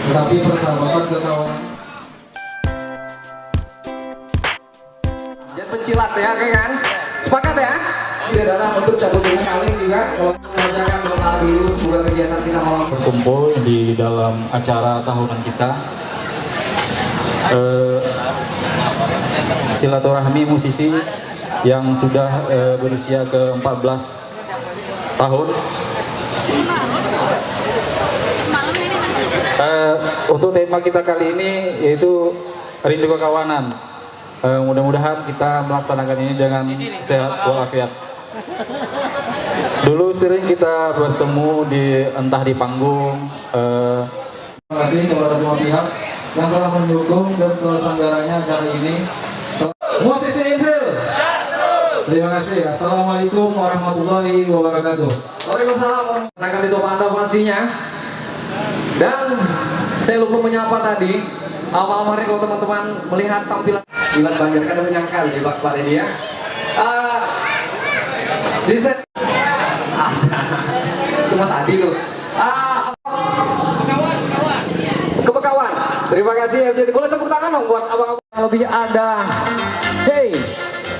tetapi persahabatan kekawanan. Jangan pencilat ya, oke kan? Sepakat ya? Tidak ada untuk cabut dengan kali juga. Kalau mengerjakan doa dulu semoga kegiatan kita malam berkumpul di dalam acara tahunan kita. Silaturahmi musisi yang sudah berusia ke-14 tahun. Untuk tema kita kali ini yaitu rindu kekawanan. Mudah-mudahan kita melaksanakan ini dengan sehat walafiat. Dulu sering kita bertemu entah di panggung. Terima kasih kepada semua pihak yang telah mendukung dan terselenggaranya acara ini. Musisi Intel. Terima kasih. Assalamualaikum warahmatullahi wabarakatuh. Waalaikumsalam. Akan ditutup anda pastinya. Dan saya lupa menyapa tadi. Malam hari kalau teman-teman melihat tampilan Iwan Banjar kan menyangkal di Pak ini ya. Desain itu Mas Adi tuh. Kebekawan. Terima kasih FJT. Boleh tepuk tangan dong buat abang-abang yang lebih ada. Hey,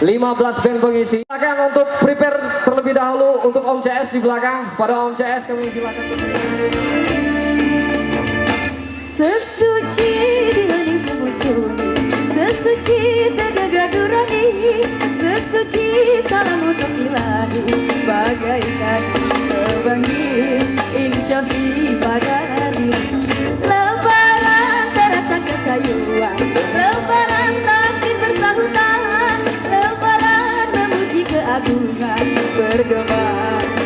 15 band pengisi. Silakan untuk prepare terlebih dahulu untuk Om CS di belakang. Pada Om CS kami silakan. Sesuci di hening sembusung, sesuci tegaga nurani, sesuci salam untuk ilahi, bagaikan terbangir insyafi pada diri. Lebaran terasa kesayuan, lebaran takdir bersahutan, lebaran memuji keagungan, bergema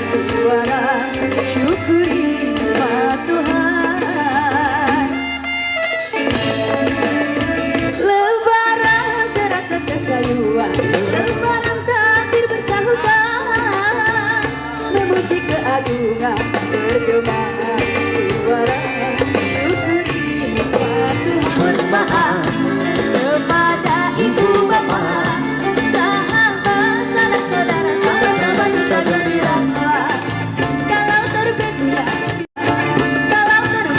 suara syukuri nikmat Tuhan. Lebaran takdir bersahutan, memuji keagungan, bergema suara syukuri nikmat Tuhan. Maaf kepada ibu bapak, sahabat, sanak saudara, sama-sama kita gembira. Kalau terbitnya bangga hati.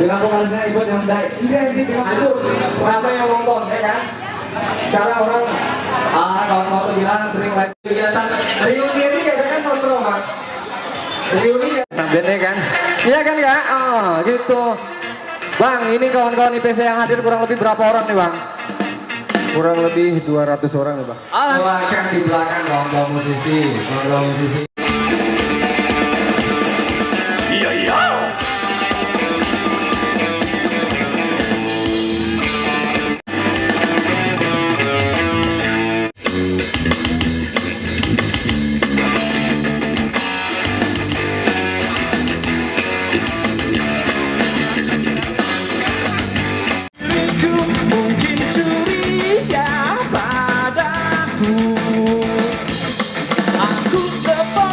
Dengan vokalisnya ikut yang sedang identik dengan itu kenapa yang nonton ya kan secara orang kawan-kawan tuh bilang sering lagi kegiatan reuni ini diadakan kontrol Pak, reuni dia kan iya kan ya gitu Bang. Ini kawan-kawan IPC yang hadir kurang lebih berapa orang nih Bang? Kurang lebih 200 orang ya Bang. Silakan di belakang kawan-kawan musisi. Aku seperti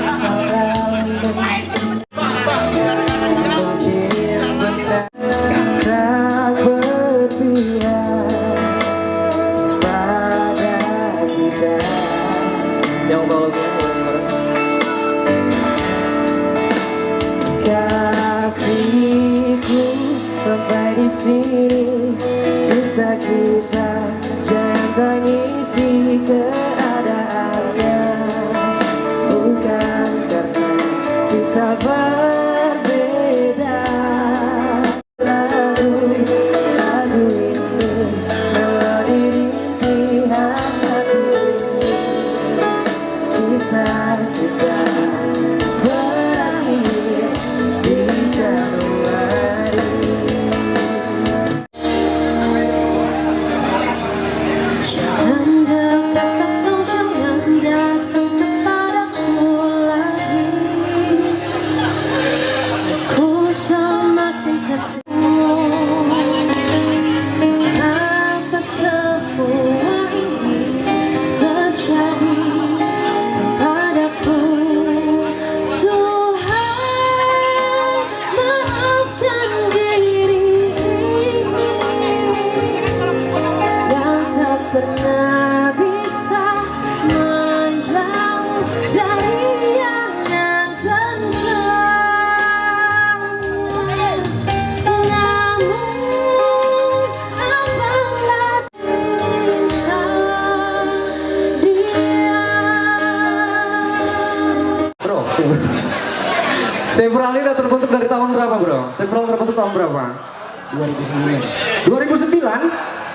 masa lalu. Mungkin benar tak berpihak pada kita. Yang tolong Kasihku sampai di sini, kisah kita jangan tangisi keadaannya. Bukan karena kita berbeda. Lagu ini melodi rintihan hati ini, kisah kita berakhir di Januari. Jangan dekat atau jangan datang kepadaku lagi. Ku semakin tersenyum. Apa semua ini terjadi kepadaku? Tuhan, maafkan diri yang tak pernah bisa menjauh dari yang tentunya. Namun apabila insan dia. Bro, Sevral ini udah terbentuk dari tahun berapa, bro? Sevral terbentuk tahun berapa? 2009. 2009?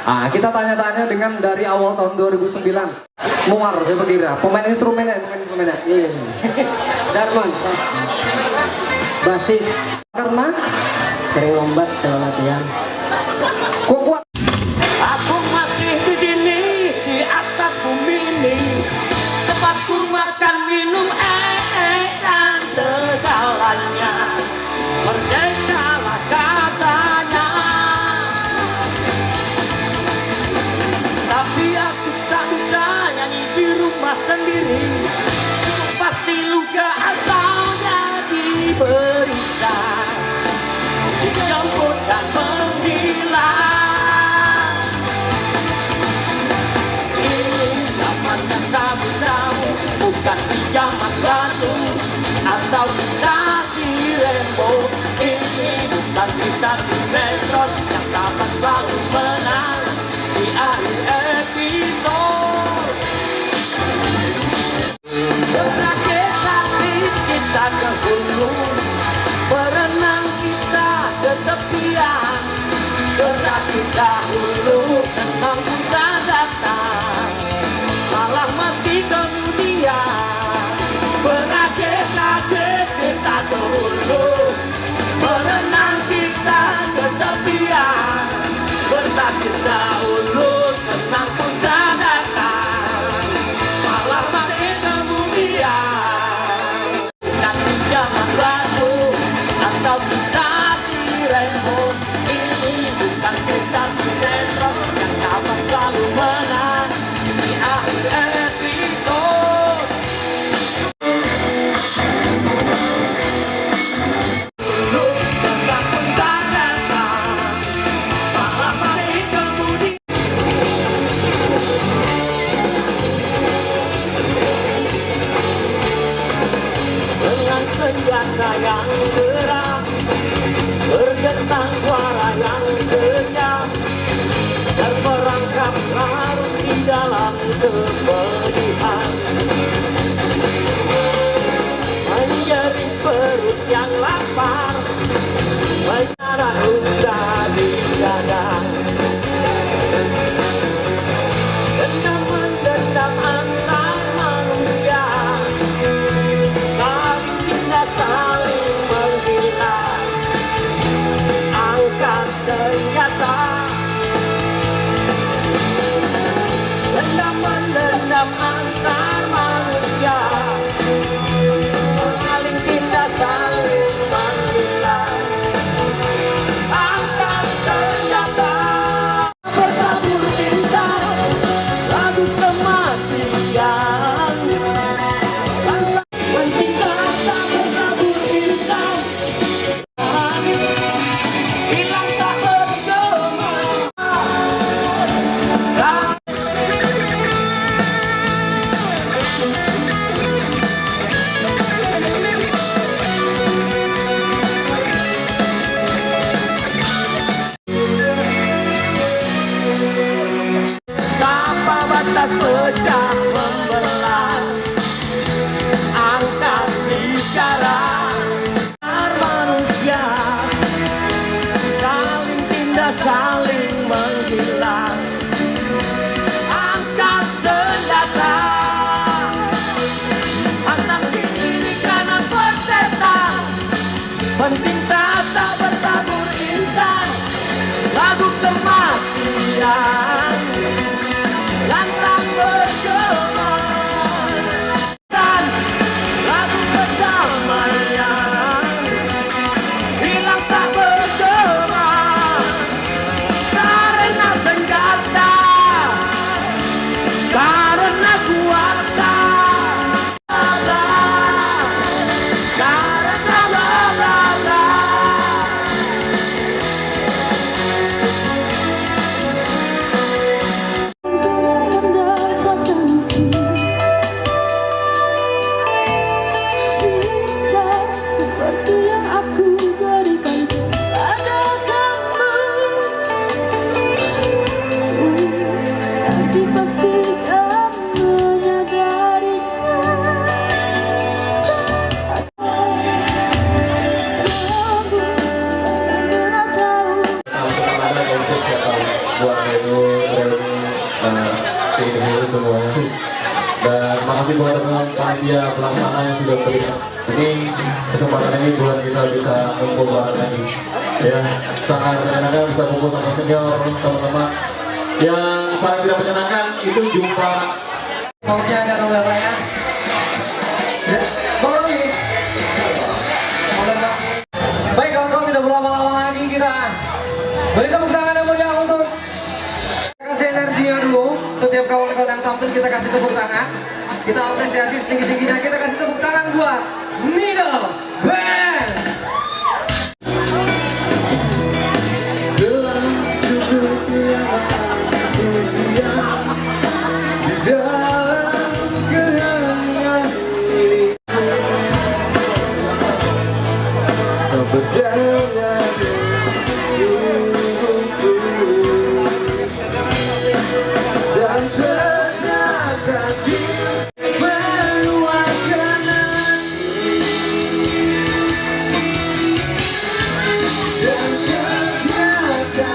Ah, kita tanya-tanya dengan dari awal tahun 2009. Muar, siapa kira? Pemain instrumennya. Iya. Darman. Basis. Karena Sering lomba kalau latihan. kok kuat. Aku masih di sini di atas bumi ini, tempatku makan minum dan segalanya. Merdekalah katanya, tapi aku tak bisa nyanyi di rumah sendiri. Pasti luka atau jadi berita, dijemput dan menghilang. Ini zamannya sabu-sabu, bukan di zaman batu atau kisah di Rembo. Ini bukan kita sinetron yang dapat selalu menang di akhir episode. Berakhir sakit kita ke hulu, berenang kita ke tepian. Bersakit dahulu, tenang kita datang, malah mati kemudian. Berakhir sakit kita ke hulu, berenang kita ke tepian. Bersakit dahulu, senang kita datang, malah mati kemudian. Nanti jangan ragu atau bisa diremuk. Ini bukan kita sinetron yang dapat selalu menang di akhir episode. Lu senang kita datang, malah mati kemudian. Dengan senjata yang gerak, berdentang suara yang kejam, dan merangkap larut di dalam kepedihan. Menjerit perut yang lapar, menjarah luka di dada. Dendam-mendendam antar manusia, saling tindas, saling menghina. Angkat senjata, dendam-mendendam antar manusia, saling tindas, saling menghina. seperti yang aku berikan kepada kamu. Nanti pasti kamu menyadarinya. Saat kamu takkan pernah tahu. Ada khusus kata buat reuni ini semuanya. Dan makasih buat teman panitia pelaksana yang sudah berikan ini kesempatan ini buat kita bisa kumpul bareng lagi. Ya, sangat menyenangkan bisa kumpul sama senior teman-teman. Yang paling tidak menyenangkan itu jumpa. Maunya ada beberapa ya. Bang Romi. Baik kawan-kawan, tidak berlama-lama lagi kita beri tepuk tangan yang meriah untuk kasih energinya dulu. Setiap kawan-kawan yang tampil kita kasih tepuk tangan. Kita apresiasi setinggi-tingginya. Kita kasih tepuk tangan buat Middle Band. Telah cukup yang ujian di dalam kehangan ini. Tak berjalan tubuhku dan ternyata cinta menuangkan hati. Dan ternyata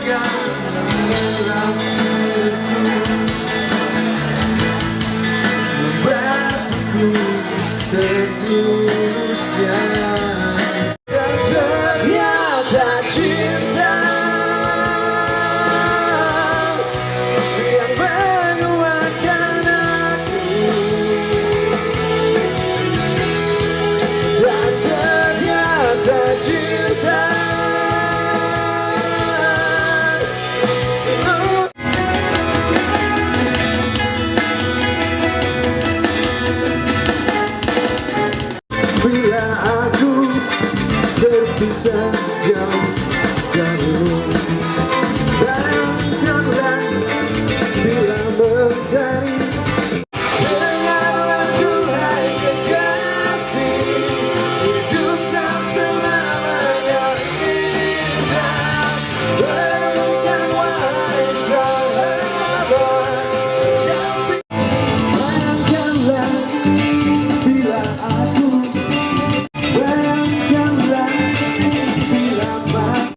jangan menantiku, membasuhku setulusnya. Dan ternyata cinta yang menguatkan aku. Dan ternyata cinta bila aku terpisah jauh jauh. Bayangkanlah bila mentari dengan lagu hai kekasih. Hidup tak selamanya indah. Bayangkan wahai sahabat. Bayangkanlah bila aku, bayangkanlah bila malam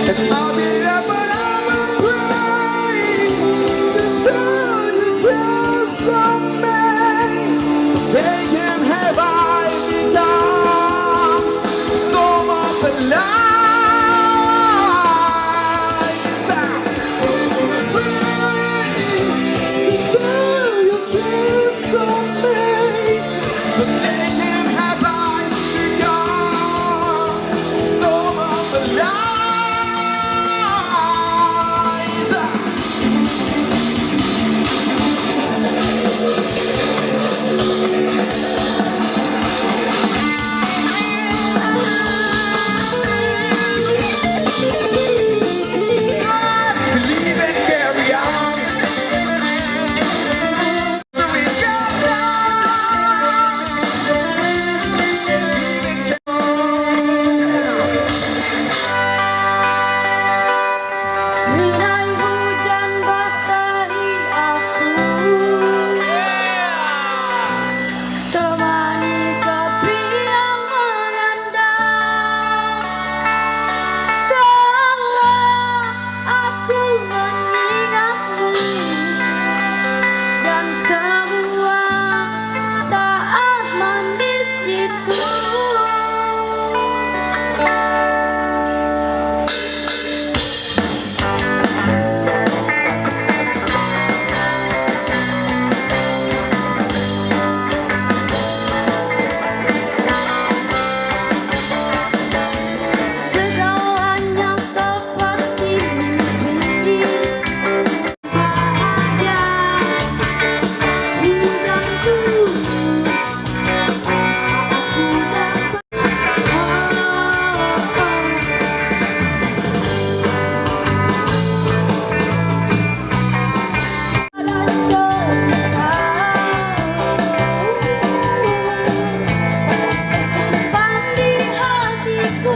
And I'll be there, but I'm afraid this world you pass on me. Saying, have I become storm of the light? Rinai hujan basahi aku, temani sepi yang mengendam. Tolong aku mengingatmu dan semua saat manis itu. Segalanya seperti mimpi, bahagia hujanku. Aku dapat tersimpan di hatiku.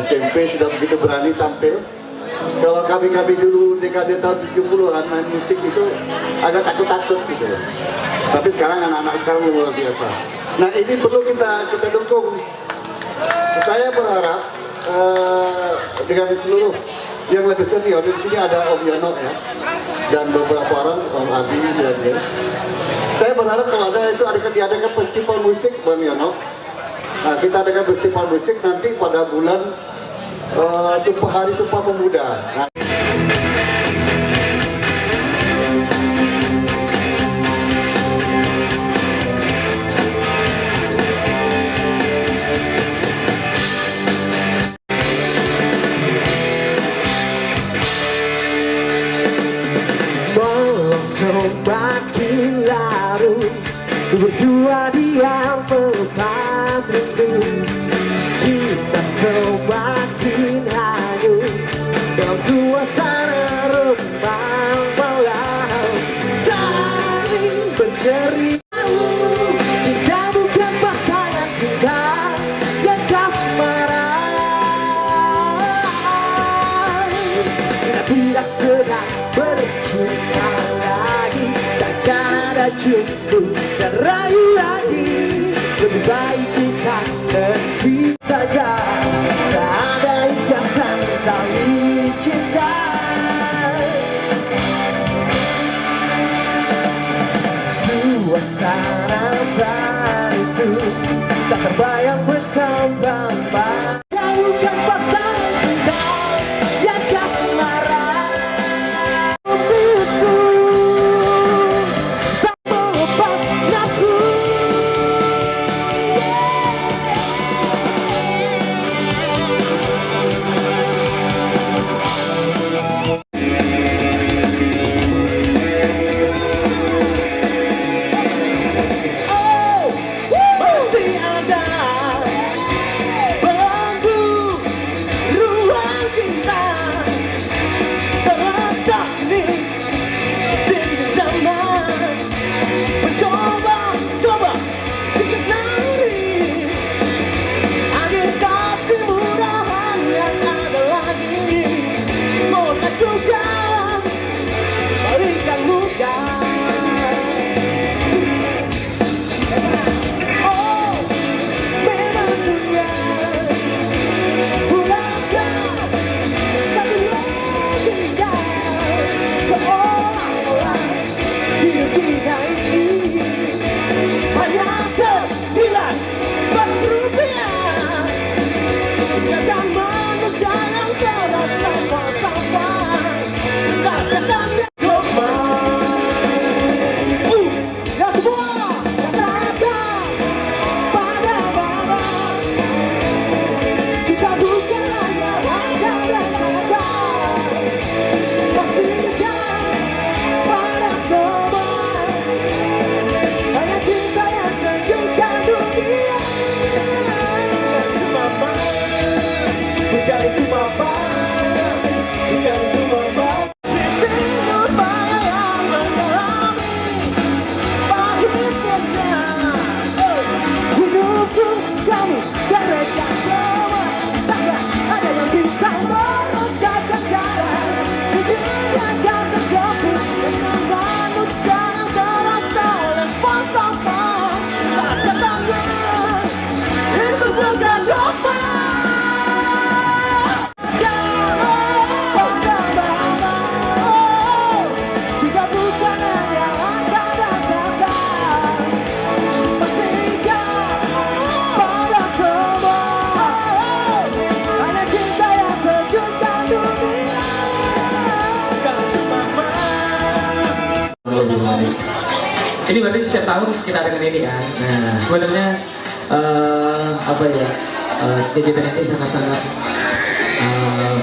SMP sudah begitu berani tampil. Kalau kami dulu dekade tahun 70-an main musik itu agak takut-takut gitu. Tapi sekarang anak-anak sekarang yang luar biasa. Nah ini perlu kita dukung. Saya berharap dengan seluruh yang lebih senior di sini ada Om Yono ya, dan beberapa orang Om Abi sudah Saya berharap kalau ada itu diadakan festival musik, Bang Yono. Nah, kita adakan festival musik nanti pada bulan Hari Sumpah Pemuda. Nah, semakin larut, berdua diam melepas rindu. Kita semakin hanyut dalam suasana remang malam, saling bercerita. Kita bukan pasangan cinta yang kasmaran. Kita tidak sedang bercinta lagi, takkan ada cemburu dan rayu lagi. Lebih baik kita henti saja, tak ada ikatan tali cinta. Suasana saat itu tak terbayang betapa baik. Kau bukan pasangan cinta yang kasmaran. Ini berarti setiap tahun kita adakan ini kan. Nah, sebenarnya kegiatan ini sangat-sangat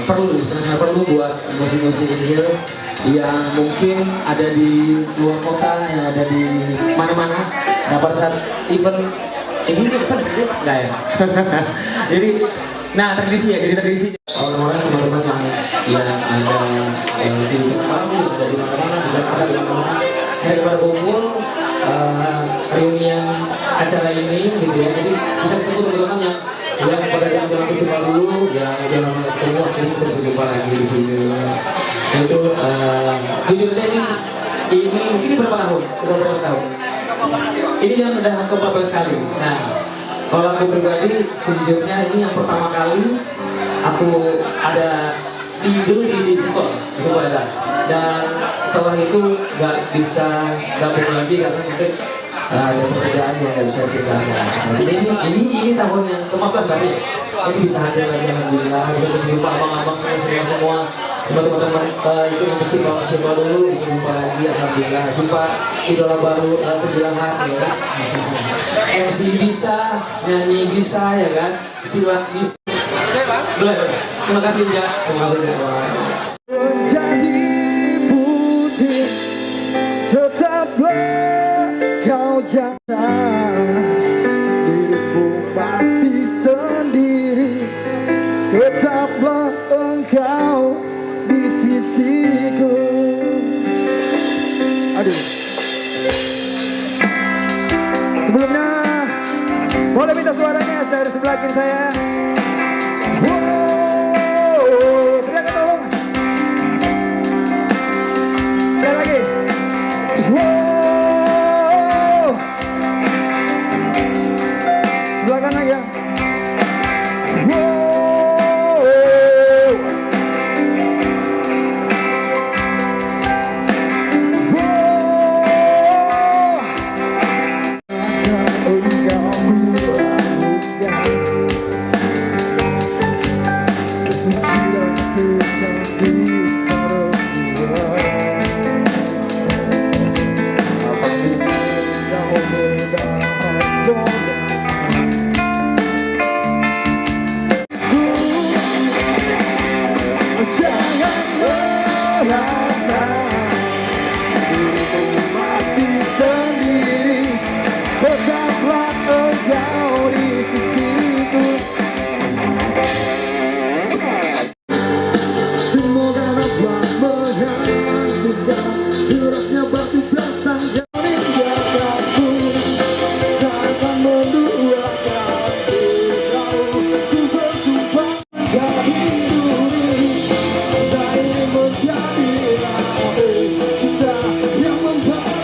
perlu buat musik-musik ini yang mungkin ada di luar kota, yang ada di mana-mana. Nah, pada saat event ini event enggak ya? Jadi, nah tradisi ya, jadi tradisi. Orang-orang teman-teman yang ada di kampung, dari mana-mana, di Jakarta, di mana-mana, daripada kumpul reunian acara ini gitu ya. Jadi bisa ketemu teman-teman yang pada zaman festival dulu, yang udah lama ketemu, akhirnya kita bisa jumpa lagi di sini. Nah itu judulnya ini mungkin berapa tahun? Udah berapa tahun? Ini yang udah ke-14 kali. Nah, kalau aku pribadi sejujurnya ini yang pertama kali aku ada dulu di sekolah ada. Dan setelah itu nggak bisa gabung lagi karena mungkin ada pekerjaan yang nggak bisa kita ini tahun yang ke-15 berarti ini bisa hadir lagi alhamdulillah, bisa berjumpa abang-abang semua teman-teman itu yang festival dulu bisa jumpa lagi alhamdulillah, jumpa idola baru terbilangan ya kan. MC bisa, nyanyi bisa ya kan, silat bisa. Boleh. Terima kasih ya. Terima kasih ya. Menjadi putih, tetaplah kau jaga. Dirimu masih sendiri, tetaplah engkau di sisiku. Aduh. Sebelumnya, boleh minta suaranya dari sebelah kiri saya. Wow, teriakan tolong. Sekali lagi. Wow. Sebelah kanan ya. Wow. Wow. Engkau melakukan sesuci dan secantik sarapnya. Jangan merasa dirimu masih sendiri, tetaplah engkau di sisiku. Semoga dapat menghentikan derasnya batu prasangka meninggalkanku, tanpa menduakan kau. Ku bersumpah jadi duri, tak ingin menjadi lagi cinta yang membara.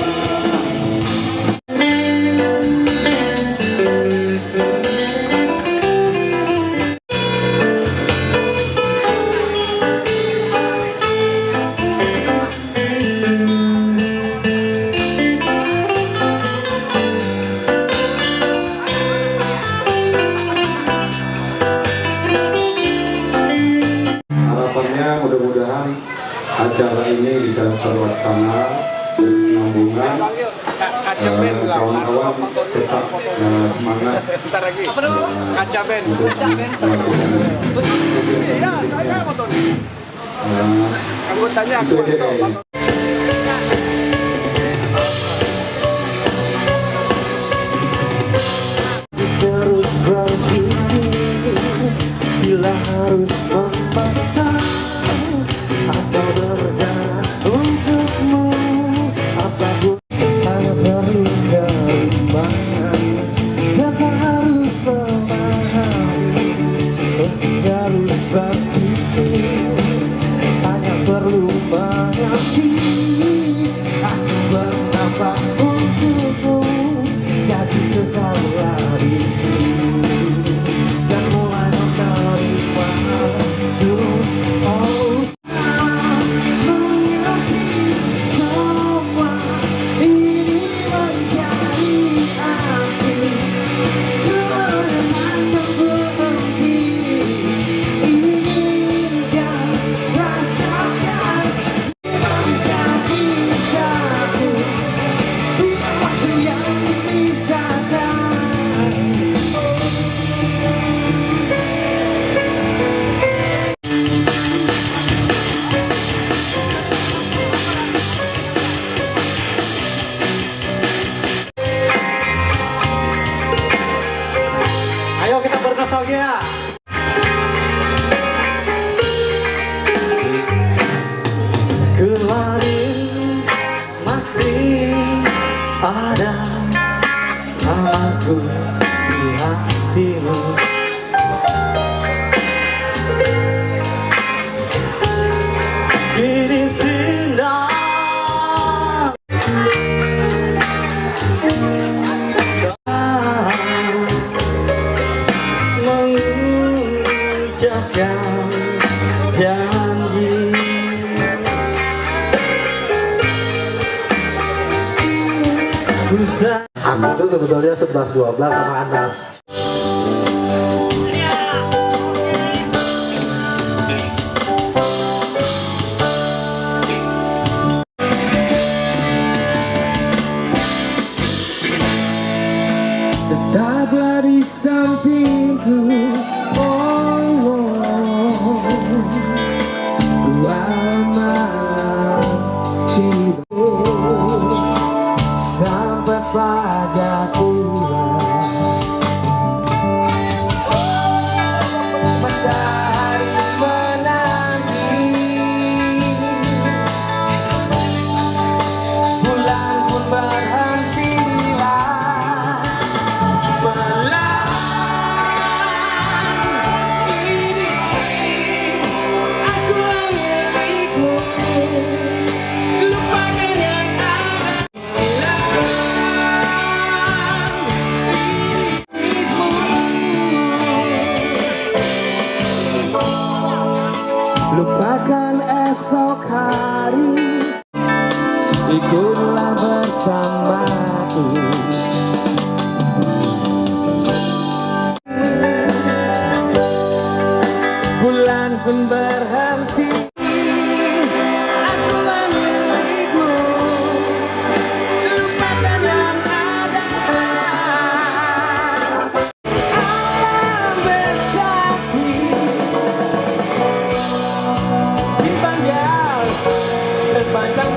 Harapannya mudah-mudahan acara ini bisa terlaksana berkesinambungan, kawan-kawan tetap semangat untuk melakukan kegiatan musiknya. Itu aja kayaknya. Terus berpikir bila harus memaksa atau berdarah untukmu, apapun hanya perlu terima. Tetap harus memahami, masih harus berpikir, hanya perlu mengerti. Aku bernafas untukmu, jadi tetaplah di sini dan mulai menerima you. Oh, mengerti semua ini menjadi arti, semuanya tak berhenti. Inginkan rasakan menjadi satu, bila waktu yang dipisahkan. Ayo kita bernostalgia. Kemarin masih ada namaku di hatimu. Kini sinar mengucapkan janji itu sebetulnya 11-12 sama Anas. Tetaplah di sampingku, oh, walau malam tiba sampai pada pulang. Matahari menanti, bulan pun berhentilah. Lupakan esok hari, ikutlah bersamaku. Bulan pun berhenti, akulah milikmu. Lupakan yang ada, alam bersaksi. Simpan dia terpanjang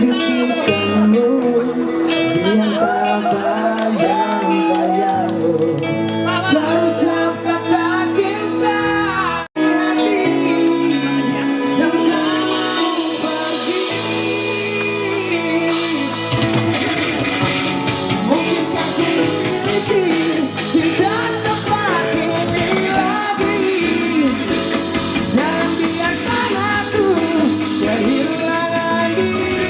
bisikanmu di antara bayang-bayangmu, terucap kata cinta di hati, dan kamu pergi. Mungkinkah ku memiliki cinta seperti ini lagi? Jangan biarkan aku kehilangan diri.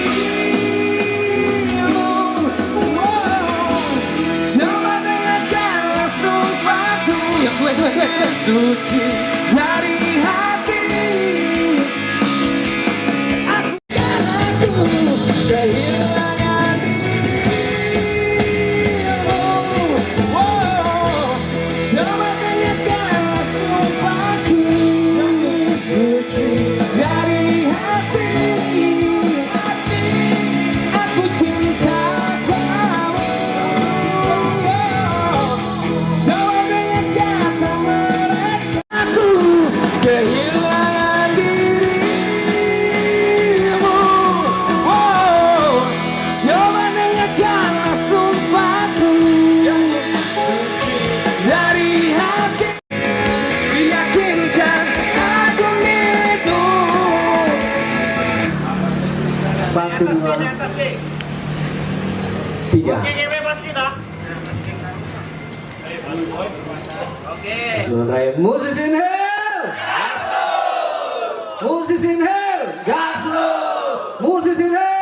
Suci dari hati, aku kan aku kehilangan dirimu. Coba dengarkanlah sumpahku, suci dari hati, aku cinta kamu. Kehilangan dirimu, coba dengarkanlah sumpahku, dari hati, yakinkan aku milikmu. 1, 2, 3. Musisi in hell, musisi in hell, gas low, musisi in hell.